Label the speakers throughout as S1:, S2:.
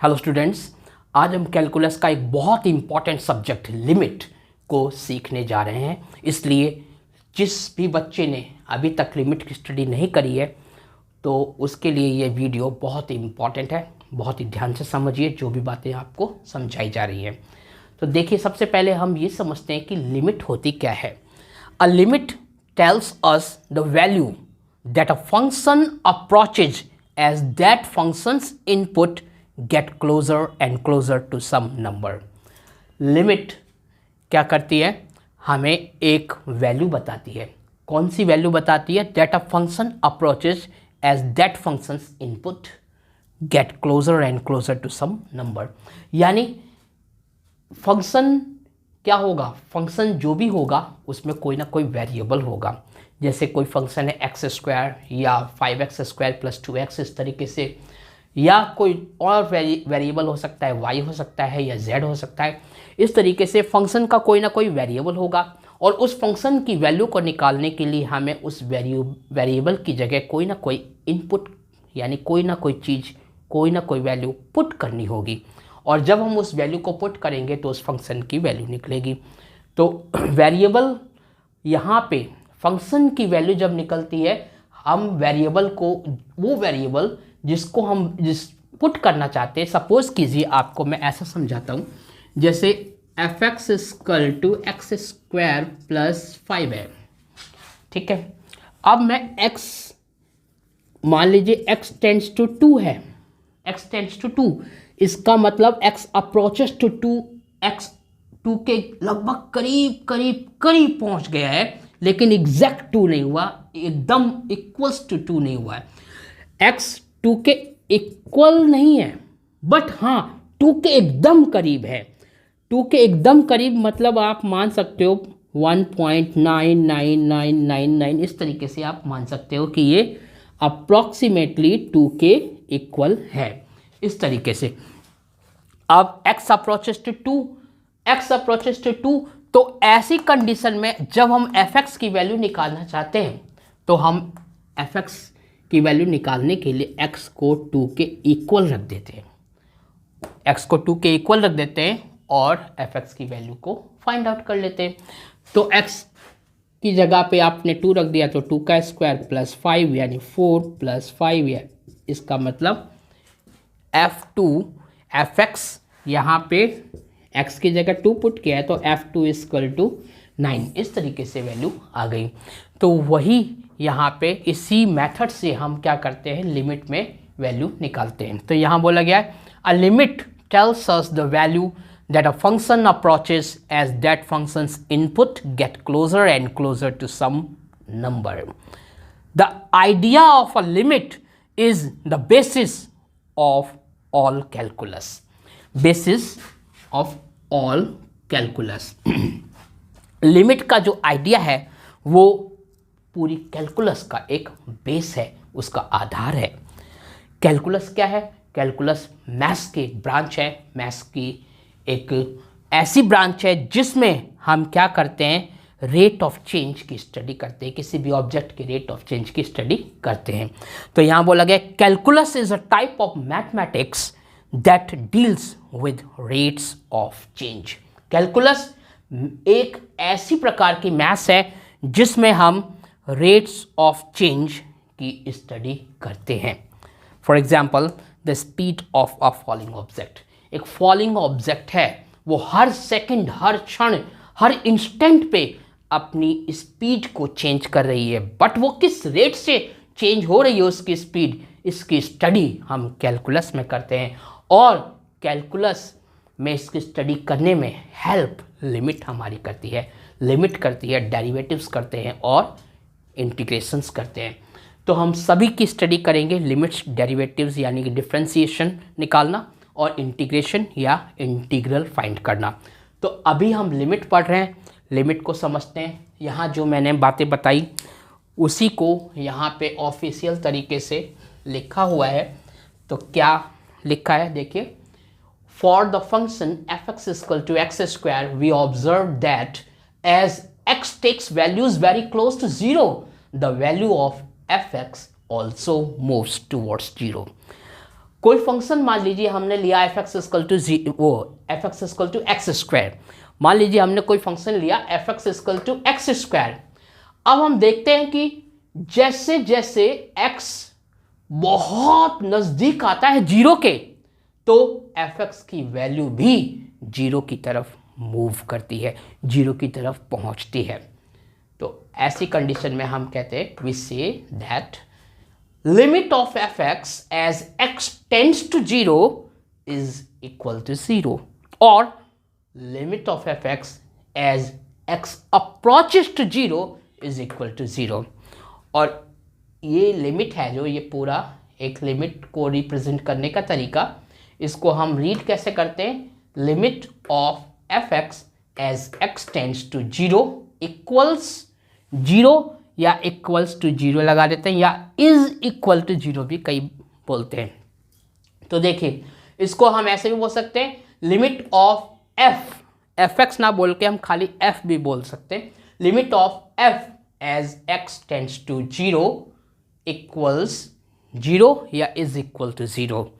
S1: Hello students, आज हम calculus का एक बहुत इंपॉर्टेंट सब्जेक्ट लिमिट को सीखने जा रहे हैं। इसलिए जिस भी बच्चे ने अभी तक लिमिट की स्टडी नहीं करी है तो उसके लिए ये वीडियो बहुत ही इंपॉर्टेंट है। बहुत ही ध्यान से समझिए जो भी बातें आपको समझाई जा रही हैं। तो देखिए, सबसे पहले हम ये समझते हैं कि लिमिट होती क्या है। A limit tells us the value that a function approaches as that functions input gets closer and closer to some number. Limit क्या करती है? हमें एक वैल्यू बताती है। कौन सी वैल्यू बताती है? That a function approaches as that functions input gets closer and closer to some number. यानी फंक्शन क्या होगा? फंक्शन जो भी होगा उसमें कोई ना कोई वेरिएबल होगा। जैसे कोई फंक्शन है एक्स स्क्वायर या 5x स्क्वायर प्लस 2x, इस तरीके से, या कोई और वेरिएबल हो सकता है, y हो सकता है या z हो सकता है। इस तरीके से फंक्शन का कोई ना कोई वेरिएबल होगा और उस फंक्शन की वैल्यू को निकालने के लिए हमें उस वेरिएबल की जगह कोई ना कोई इनपुट यानी कोई ना कोई चीज़, कोई ना कोई वैल्यू पुट करनी होगी। और जब हम उस वैल्यू को पुट करेंगे तो उस फंक्शन की वैल्यू निकलेगी। तो वेरिएबल, यहाँ पे फंक्शन की वैल्यू जब निकलती है, हम वेरिएबल को, वो वेरिएबल जिसको हम पुट करना चाहते हैं, सपोज कीजिए आपको मैं ऐसा समझाता हूँ, जैसे f x equal to x square plus 5 है। ठीक है, अब मैं x, मान लीजिए x टेंड्स टू 2 है, x टेंड्स टू 2, इसका मतलब x अप्रोचेस टू 2, x 2 के लगभग करीब करीब करीब पहुंच गया है, लेकिन एग्जैक्ट 2 नहीं हुआ, एकदम इक्वल्स टू 2 नहीं हुआ है। x 2 के इक्वल नहीं है, बट हाँ 2 के एकदम करीब है। 2 के एकदम करीब मतलब आप मान सकते हो 1.99999, इस तरीके से आप मान सकते हो कि ये अप्रॉक्सीमेटली 2 के इक्वल है। इस तरीके से अब x approaches to 2, x approaches to 2, तो ऐसी कंडीशन में जब हम fx की वैल्यू निकालना चाहते हैं तो हम fx की वैल्यू निकालने के लिए x को 2 के इक्वल रख देते हैं, x को 2 के इक्वल रख देते हैं और fx की वैल्यू को फाइंड आउट कर लेते हैं। तो x की जगह पे आपने 2 रख दिया तो 2 का स्क्वायर प्लस 5 यानी 4 प्लस 5 है। इसका मतलब f2 fx, यहाँ पे x की जगह 2 पुट किया है तो f2 इक्वल टू 9, इस तरीके से वैल्यू आ गई। तो वही यहाँ पे इसी मेथड से हम क्या करते हैं, लिमिट में वैल्यू निकालते हैं। तो यहाँ बोला गया है a limit tells us the value that a function approaches as that functions input gets closer and closer to some number. The idea of a limit is the basis of all calculus. Basis of all calculus. Limit का जो idea है वो पूरी calculus का एक base है, उसका आधार है। कैलकुलस क्या है? कैलकुलस मैथ्स की एक ब्रांच है, मैथ्स की एक ऐसी ब्रांच है जिसमें हम क्या करते हैं, रेट ऑफ चेंज की स्टडी करते हैं, किसी भी ऑब्जेक्ट के रेट ऑफ चेंज की स्टडी करते हैं। तो यहाँ बोला गया calculus is a type of mathematics that deals with rates of change. Calculus एक ऐसी प्रकार की मैथ्स है जिसमें हम रेट्स ऑफ चेंज की स्टडी करते हैं। For example, the speed of a falling object. एक फॉलिंग ऑब्जेक्ट है, वो हर सेकंड, हर क्षण, हर इंस्टेंट पे अपनी स्पीड को चेंज कर रही है, बट वो किस रेट से चेंज हो रही है उसकी स्पीड, इसकी स्टडी हम कैलकुलस में करते हैं। और कैलकुलस में इसकी स्टडी करने में हेल्प लिमिट हमारी करती है। लिमिट करती है, डेरिवेटिव्स करते हैं और इंटीग्रेशंस करते हैं। तो हम सभी की स्टडी करेंगे, लिमिट्स, डेरिवेटिव्स यानी कि डिफरेंशिएशन निकालना और इंटीग्रेशन या इंटीग्रल फाइंड करना। तो अभी हम लिमिट पढ़ रहे हैं, लिमिट को समझते हैं। यहाँ जो मैंने बातें बताई उसी को यहाँ पे ऑफिशियल तरीके से लिखा हुआ है। तो क्या लिखा है देखिए, for the function f x equal to x square we observe that as x takes values very close to 0, the value of fx also moves towards 0. कोई फंक्शन मान लीजिए हमने लिया f x equal to f x equal to x square, मान लीजिए हमने कोई function लिया f x equal to x square. अब हम देखते हैं कि जैसे जैसे x बहुत नजदीक आता है जीरो के, तो एफ एक्स की वैल्यू भी जीरो की तरफ मूव करती है, जीरो की तरफ पहुंचती है। तो ऐसी कंडीशन में हम कहते हैं we say that limit of f x as x tends to zero is equal to zero, और limit of f x as x approaches to zero is equal to zero. और ये लिमिट है जो, ये पूरा एक लिमिट को represent करने का तरीका, इसको हम रीड कैसे करते हैं, limit of f x as x tends to zero equals zero, या इक्वल्स टू जीरो लगा देते हैं, या इज इक्वल टू जीरो भी कई बोलते हैं। तो देखिए इसको हम ऐसे भी बोल सकते हैं, लिमिट ऑफ एफ एक्स ना बोल के हम खाली एफ भी बोल सकते हैं, limit of f as x tends to zero equals zero या इज इक्वल टू जीरो।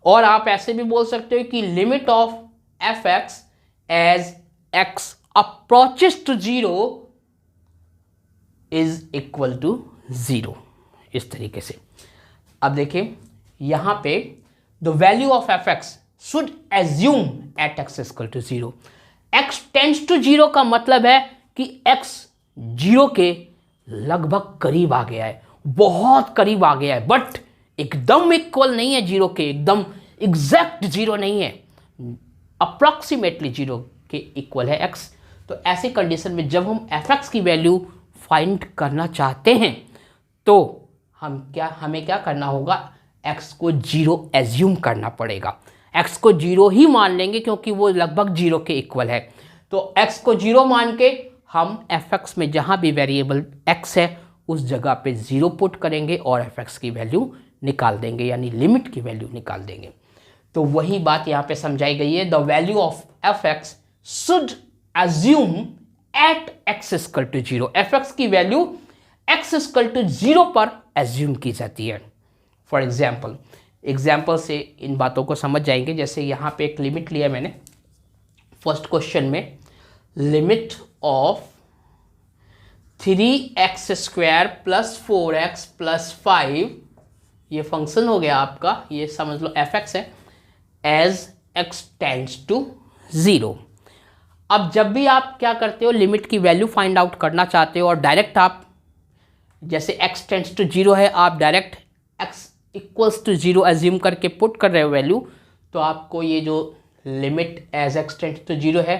S1: और आप ऐसे भी बोल सकते हो कि limit of f x as x approaches to zero is equal to zero, इस तरीके से। अब देखिए यहां पे the value of f x should assume at x equal to zero. X tends to zero का मतलब है कि एक्स जीरो के लगभग करीब आ गया है, बहुत करीब आ गया है, बट एकदम इक्वल नहीं है जीरो के, एकदम एग्जैक्ट जीरो नहीं है, अप्रॉक्सीमेटली जीरो के इक्वल है एक्स। तो ऐसी कंडीशन में जब हम एफ एक्स की वैल्यू फाइंड करना चाहते हैं तो हमें क्या करना होगा, एक्स को जीरो एज्यूम करना पड़ेगा, एक्स को जीरो ही मान लेंगे क्योंकि वो लगभग जीरो के इक्वल है। तो एक्स को जीरो मान के हम एफ एक्स में जहाँ भी वेरिएबल एक्स है उस जगह पे जीरो पुट करेंगे और एफ एक्स की वैल्यू निकाल देंगे, यानी लिमिट की वैल्यू निकाल देंगे। तो वही बात यहाँ पे समझाई गई है, the value of f x should assume at x equal to zero, f x की value x equal to zero पर एज्यूम की जाती है। फॉर एग्जाम्पल से इन बातों को समझ जाएंगे। जैसे यहाँ पे एक लिमिट लिया मैंने फर्स्ट क्वेश्चन में, limit of 3x square plus 4x plus 5, ये फंक्शन हो गया आपका, ये समझ लो एफ एक्स है, as x tends to zero. अब जब भी आप क्या करते हो, लिमिट की वैल्यू फाइंड आउट करना चाहते हो और डायरेक्ट आप, जैसे x टेंड्स टू जीरो है, आप direct x equals to zero assume करके पुट कर रहे हो वैल्यू, तो आपको ये जो limit as x tends to zero है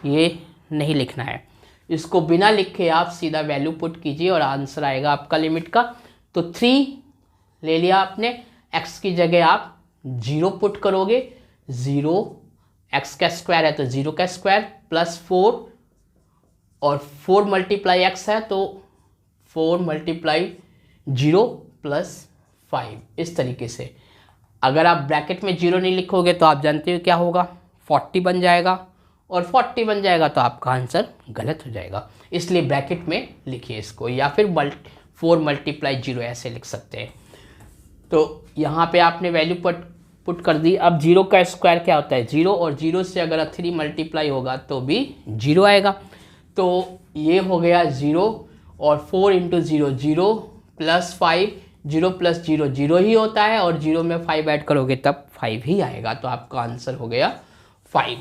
S1: ये नहीं लिखना है, इसको बिना लिखे आप सीधा वैल्यू पुट कीजिए और आंसर आएगा आपका लिमिट का। तो 3 ले लिया आपने, x की जगह आप 0 पुट करोगे, 0 x का स्क्वायर है तो 0 का स्क्वायर प्लस 4, और 4 मल्टीप्लाई x है तो 4 मल्टीप्लाई 0 प्लस 5, इस तरीके से। अगर आप ब्रैकेट में 0 नहीं लिखोगे तो आप जानते हो क्या होगा, 40 बन जाएगा, और 40 बन जाएगा तो आपका आंसर गलत हो जाएगा, इसलिए ब्रैकेट में लिखिए इसको, या फिर 4 मल्टीप्लाई 0 ऐसे लिख सकते हैं। तो यहाँ पे आपने वैल्यू पुट कर दी। अब 0 का स्क्वायर क्या होता है, 0, और 0 से अगर 3 मल्टीप्लाई होगा तो भी 0 आएगा। तो ये हो गया 0, और 4 इंटू 0 0 प्लस 5, 0 प्लस 0 0 ही होता है, और 0 में 5 ऐड करोगे तब 5 ही आएगा, तो आपका आंसर हो गया 5।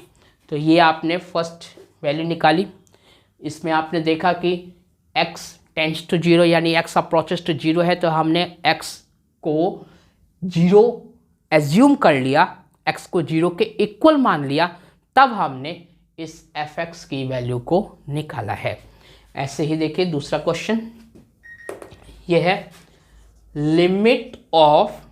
S1: तो ये आपने फर्स्ट वैल्यू निकाली। इसमें आपने देखा कि x टेंड्स टू जीरो यानी x अप्रोचेस टू जीरो है, तो हमने x को 0 एज्यूम कर लिया, x को 0 के इक्वल मान लिया, तब हमने इस f(x) की वैल्यू को निकाला है। ऐसे ही देखिए दूसरा क्वेश्चन, ये है limit of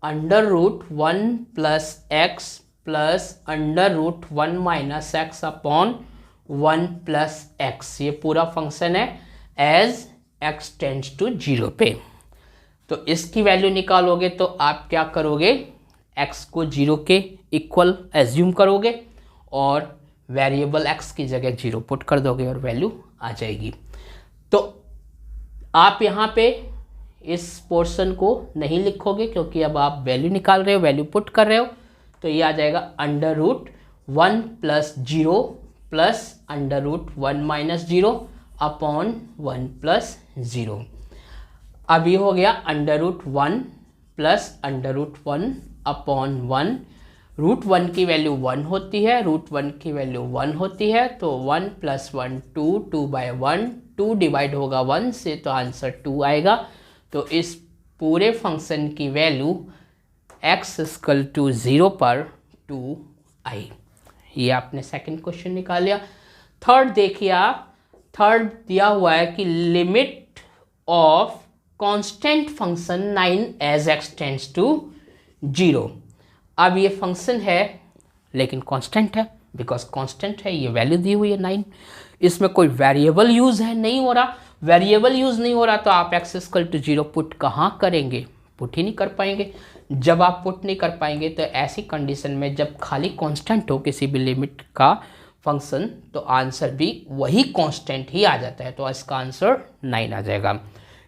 S1: √1 plus x plus √1 minus x upon 1 plus x, ये पूरा फंक्शन है as x tends to zero पे। तो इसकी वैल्यू निकालोगे तो आप क्या करोगे, x को 0 के इक्वल एज्यूम करोगे और वेरिएबल x की जगह 0 पुट कर दोगे और वैल्यू आ जाएगी। तो आप यहाँ पे इस पोर्शन को नहीं लिखोगे क्योंकि अब आप वैल्यू निकाल रहे हो, वैल्यू पुट कर रहे हो, तो ये आ जाएगा under root 1 plus 0 plus under root 1 minus 0 upon 1 plus 0। अब ये हो गया under root 1 plus under root 1 upon 1। Root 1 की वैल्यू 1 होती है, रूट 1 की वैल्यू 1 होती है, तो 1 प्लस 1 2, 2 बाय 1, 2 डिवाइड होगा 1 से तो आंसर 2 आएगा। तो इस पूरे फंक्शन की वैल्यू x इक्वल टू 0 पर 2 आई। ये आपने सेकंड क्वेश्चन निकाल लिया। थर्ड देखिए आप, थर्ड दिया हुआ है कि limit of constant function 9 as x tends to 0। अब ये फंक्शन है लेकिन कांस्टेंट है, बिकॉज कांस्टेंट है, ये वैल्यू दी हुई है 9। इसमें कोई वेरिएबल यूज है नहीं हो रहा, वेरिएबल यूज नहीं हो रहा तो आप x इक्वल टू 0 पुट कहाँ करेंगे, पुट ही नहीं कर पाएंगे। जब आप पुट नहीं कर पाएंगे तो ऐसी कंडीशन में जब खाली कांस्टेंट हो किसी भी लिमिट का फंक्शन तो आंसर भी वही कांस्टेंट ही आ जाता है, तो इसका आंसर 9 आ जाएगा।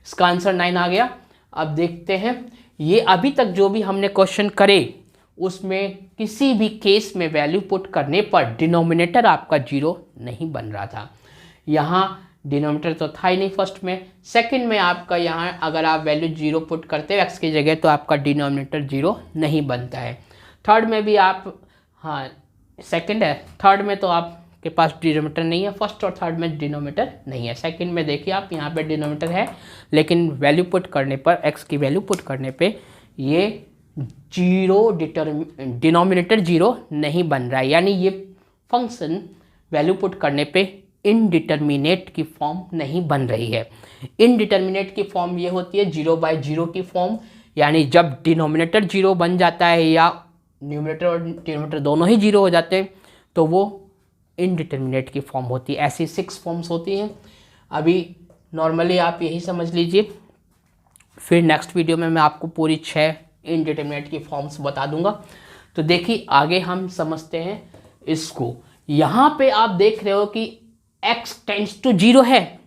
S1: इसका आंसर 9 आ गया। अब देखते हैं, ये अभी तक जो भी हमने क्वेश्चन करे उसमें किसी भी केस में वैल्यू पुट करने पर डिनोमिनेटर आपका 0 नहीं बन रहा था। यहाँ डिनोमिनेटर तो था ही नहीं फर्स्ट में। सेकंड में आपका यहाँ अगर आप वैल्यू 0 पुट करते हो x की जगह तो आपका डिनोमिनेटर 0 नहीं बनता है। थर्ड में भी आप, हाँ सेकंड है, थर्ड में तो आपके पास डिनोमिनेटर नहीं है, फर्स्ट और थर्ड में डिनोमिनेटर नहीं है। सेकंड में देखिए आप यहाँ पे डिनोमिनेटर है लेकिन वैल्यू पुट करने पर, x की वैल्यू पुट करने पे ये 0 डिनोमिनेटर 0 नहीं बन रहा है, यानी ये फंक्शन वैल्यू पुट करने पे इनडिटर्मिनेट की फॉर्म नहीं बन रही है। इनडिटर्मिनेट की फॉर्म ये होती है 0/0 की फॉर्म, यानी जब डिनोमिनेटर 0 बन जाता है या न्यूमरेटर और डिनोमिनेटर दोनों ही 0 हो जाते हैं तो वो इनडिटर्मिनेट की फॉर्म होती है। ऐसी 6 फॉर्म्स होती हैं। अभी नॉर्मली आप यही समझ लीजिए, फिर नेक्स्ट वीडियो में मैं आपको पूरी 6 इनडिटर्मिनेट की फॉर्म्स बता दूंगा। तो देखिए आगे हम समझते हैं इसको। यहाँ पे आप देख रहे हो कि x टेंड्स टू 0 है,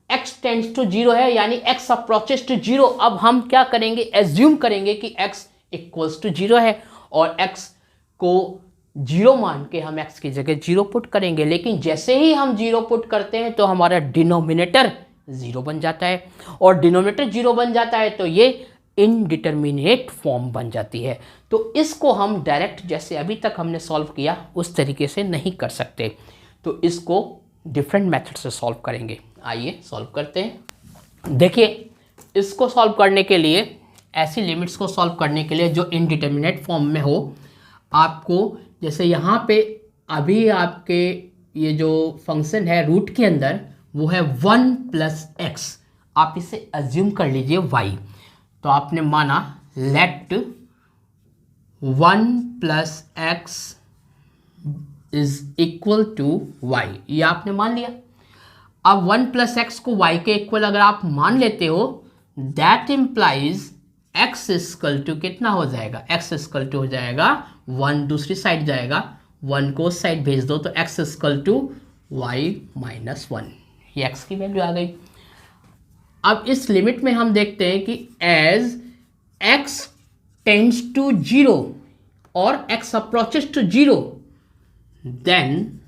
S1: x टेंड्स टू 0 है यानी x अप्रोचेस टू 0। अब हम क्या करेंगे, एज्यूम करेंगे कि x इक्वल्स टू 0 है और x को 0 मान के हम x की जगह 0 पुट करेंगे। लेकिन जैसे ही हम 0 पुट करते हैं तो हमारा डिनोमिनेटर 0 बन जाता है और डिनोमिनेटर 0 बन जाता है तो ये इनडिटर्मिनेट फॉर्म बन जाती है। तो इसको हम डायरेक्ट जैसे अभी तक हमने सॉल्व किया उस तरीके से नहीं कर सकते, तो इसको डिफरेंट मेथड से सॉल्व करेंगे। आइए सॉल्व करते हैं। देखिए इसको सॉल्व करने के लिए, ऐसी लिमिट्स को सॉल्व करने के लिए जो इनडिटर्मिनेट फॉर्म में हो, आपको जैसे यहाँ पे अभी आपके ये जो फंक्शन है रूट के अंदर वो है 1 प्लस एक्स, आप इसे अज्यूम कर लीजिए y। तो आपने माना let 1 plus x is equal to y, ये आपने मान लिया। अब 1 प्लस एक्स को y के इक्वल अगर आप मान लेते हो, that implies x equal to कितना हो जाएगा, x इक्वल टू हो जाएगा 1, दूसरी साइड जाएगा, 1 को उस साइड भेज दो तो x equal to y minus 1, ये x की वैल्यू आ गई। अब इस लिमिट में हम देखते हैं कि एज x टेंड्स टू 0 और x अप्रोचेस टू 0, देन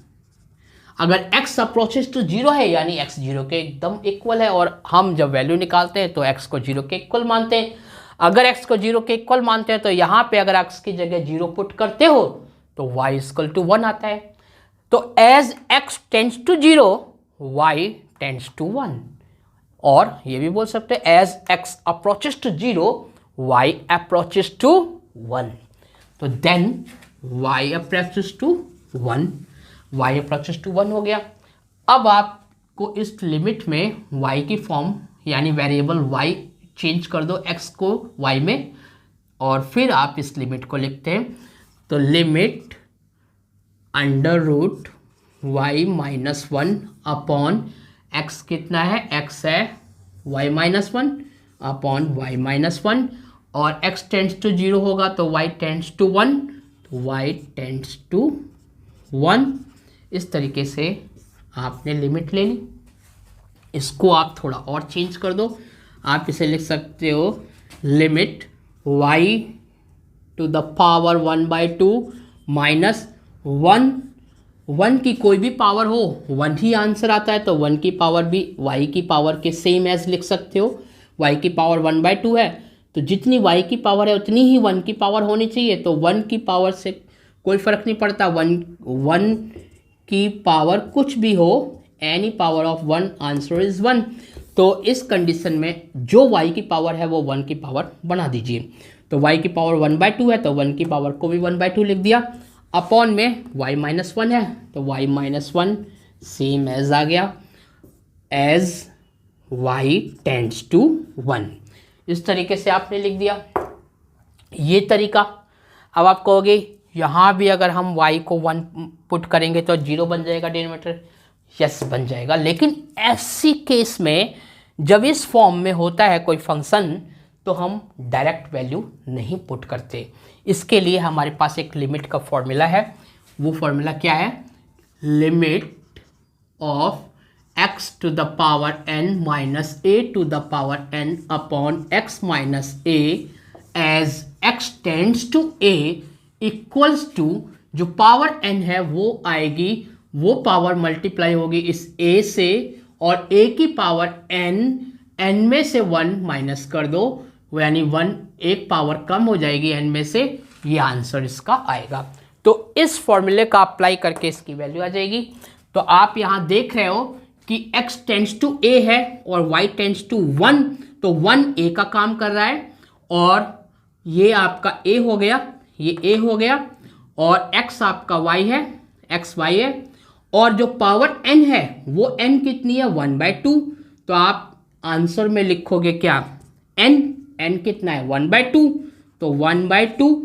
S1: अगर x अप्रोचेस टू 0 है यानी x 0 के एकदम इक्वल है और हम जब वैल्यू निकालते हैं तो x को 0 के इक्वल मानते हैं। अगर x को 0 के इक्वल मानते हैं तो यहाँ पे अगर x की जगह 0 पुट करते हो तो y इक्वल टू 1 आता है। तो as x tends to 0 y tends to 1, और ये भी बोल सकते हैं as x approaches to 0 y approaches to 1, तो then y approaches to 1, y approaches to 1 हो गया। अब आपको इस लिमिट में y की फॉर्म यानी वेरिएबल y चेंज कर दो x को y में और फिर आप इस लिमिट को लिखते हैं। तो limit under root y minus 1 upon x कितना है, x है y minus 1 upon y minus 1, और x टेंड्स टू 0 होगा तो y टेंड्स टू 1, तो y टेंड्स टू 1। इस तरीके से आपने लिमिट ले ली। इसको आप थोड़ा और चेंज कर दो। आप इसे लिख सकते हो limit y to the power 1/2 minus 1 की कोई भी पावर हो 1 ही आंसर आता है, तो 1 की पावर भी y की पावर के सेम एज लिख सकते हो। y की पावर 1/2 है, तो जितनी y की पावर है उतनी ही 1 की पावर होनी चाहिए, तो 1 की पावर से कोई फर्क नहीं पड़ता, 1 की पावर कुछ भी हो, any power of 1 answer is 1। तो इस कंडीशन में जो y की पावर है वो 1 की पावर बना दीजिए, तो y की पावर 1/2 है तो 1 की पावर को भी 1/2 लिख दिया, अपॉन में y-1 है तो y-1 सेम एज आ गया एज y टेंड्स टू 1। इस तरीके से आपने लिख दिया ये तरीका। अब आप कहोगे यहाँ भी अगर हम y को 1 पुट करेंगे तो 0 बन जाएगा डिनोमिनेटर, यस बन जाएगा, लेकिन ऐसी केस में जब इस फॉर्म में होता है कोई फंक्शन तो हम डायरेक्ट वैल्यू नहीं पुट करते। इसके लिए हमारे पास एक लिमिट का फॉर्मूला है, वो फॉर्मूला क्या है, limit of x to the power n minus a to the power n upon x minus a as x tends to a equals to, जो पावर n है वो आएगी, वो पावर मल्टीप्लाई होगी इस a से, और a की पावर n में से 1 माइनस कर दो, यानी 1 एक पावर कम हो जाएगी n में से, ये आंसर इसका आएगा। तो इस फॉर्मूले का अप्लाई करके इसकी वैल्यू आ जाएगी। तो आप यहाँ देख रहे हो कि x टेंड्स टू a है और y टेंड्स टू 1, तो 1 a का काम कर रहा है, और ये आपका a हो गया, ये a हो गया, और x आपका y है, x y है, और जो पावर n है वो n कितनी है 1/2, तो आप आंसर में लिखोगे क्या, n कितना है 1/2, तो 1/2।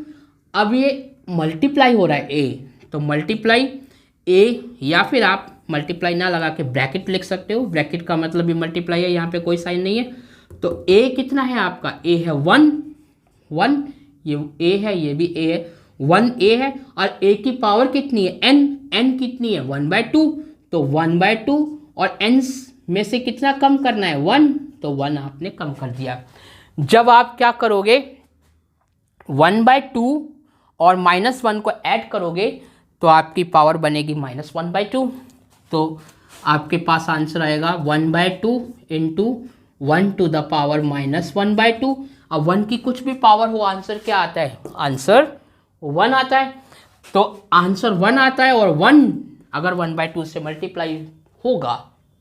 S1: अब ये मल्टीप्लाई हो रहा है a, तो मल्टीप्लाई a, या फिर आप मल्टीप्लाई ना लगा के ब्रैकेट लिख सकते हो, ब्रैकेट का मतलब भी मल्टीप्लाई है, यहाँ पे कोई साइन नहीं है, तो a कितना है आपका, a है 1, ये a है, ये भी a है, 1a है, और a की पावर कितनी है n कितनी है 1/2, तो 1/2, और n में से कितना कम करना है 1, तो 1 आपने कम कर दिया। जब आप क्या करोगे 1/2 और -1 को ऐड करोगे तो आपकी पावर बनेगी -1/2, तो आपके पास आंसर आएगा 1/2 इंटू 1 टू द पावर -1/2। अब 1 की कुछ भी पावर हो आंसर क्या आता है, आंसर 1 आता है, तो आंसर 1 आता है, और 1 अगर 1/2 से मल्टीप्लाई होगा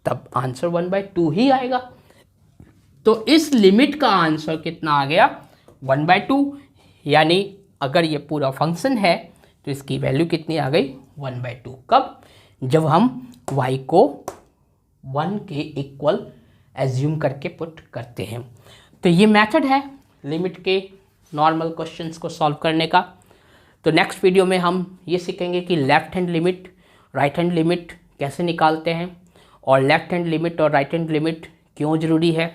S1: तब आंसर 1/2 ही आएगा। तो इस लिमिट का आंसर कितना आ गया 1/2, यानी अगर ये पूरा फंक्शन है तो इसकी वैल्यू कितनी आ गई 1/2। कब, जब हम y को 1 के इक्वल एज्यूम करके पुट करते हैं। तो ये मेथड है लिमिट के नॉर्मल क्वेश्चंस को सॉल्व करने का। तो नेक्स्ट वीडियो में हम ये सीखेंगे कि left hand limit right hand limit कैसे निकालते हैं, और लेफ्ट हैंड लिमिट और राइट हैंड लिमिट क्यों ज़रूरी है,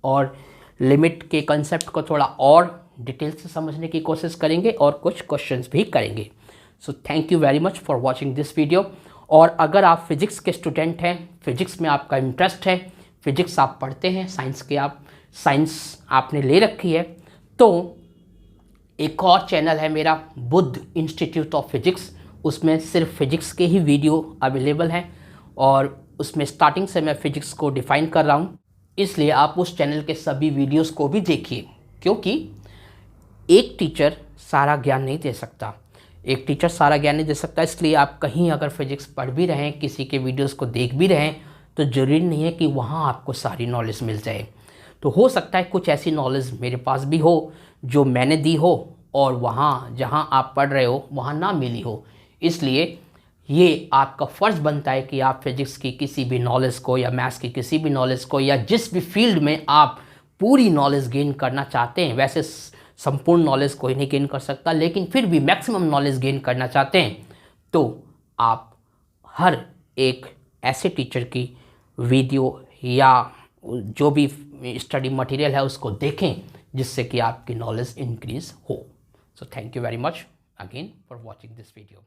S1: और लिमिट के कंसेप्ट को थोड़ा और डिटेल से समझने की कोशिश करेंगे, और कुछ क्वेश्चंस भी करेंगे। So thank you very much for watching this video. और अगर आप फिजिक्स के स्टूडेंट हैं, फिजिक्स में आपका इंटरेस्ट है, फिजिक्स आप पढ़ते हैं, साइंस आपने ले रखी है, तो एक और चैनल है मेरा बुद्ध इंस्टीट्यूट ऑफ फिजिक्स, उसमें सिर्फ फिजिक्स के ही वीडियो अवेलेबल हैं, और उसमें स्टार्टिंग से मैं फिजिक्स को डिफ़ाइन कर रहा हूँ, इसलिए आप उस चैनल के सभी वीडियोस को भी देखिए, क्योंकि एक टीचर सारा ज्ञान नहीं दे सकता, इसलिए आप कहीं अगर फिजिक्स पढ़ भी रहे हैं, किसी के वीडियोस को देख भी रहे हैं, तो ज़रूरी नहीं है कि वहाँ आपको सारी नॉलेज मिल जाए। तो हो सकता है कुछ ऐसी नॉलेज मेरे पास भी हो जो मैंने दी हो, और वहाँ जहाँ आप पढ़ रहे हो वहाँ ना मिली हो, इसलिए ये आपका फ़र्ज़ बनता है कि आप फिजिक्स की किसी भी नॉलेज को, या मैथ्स की किसी भी नॉलेज को, या जिस भी फील्ड में आप पूरी नॉलेज गेन करना चाहते हैं, वैसे संपूर्ण नॉलेज कोई नहीं गेन कर सकता, लेकिन फिर भी मैक्सिमम नॉलेज गेन करना चाहते हैं, तो आप हर एक ऐसे टीचर की वीडियो या जो भी स्टडी मटेरियल है उसको देखें, जिससे कि आपकी नॉलेज इंक्रीज़ हो। So thank you very much again for watching this video.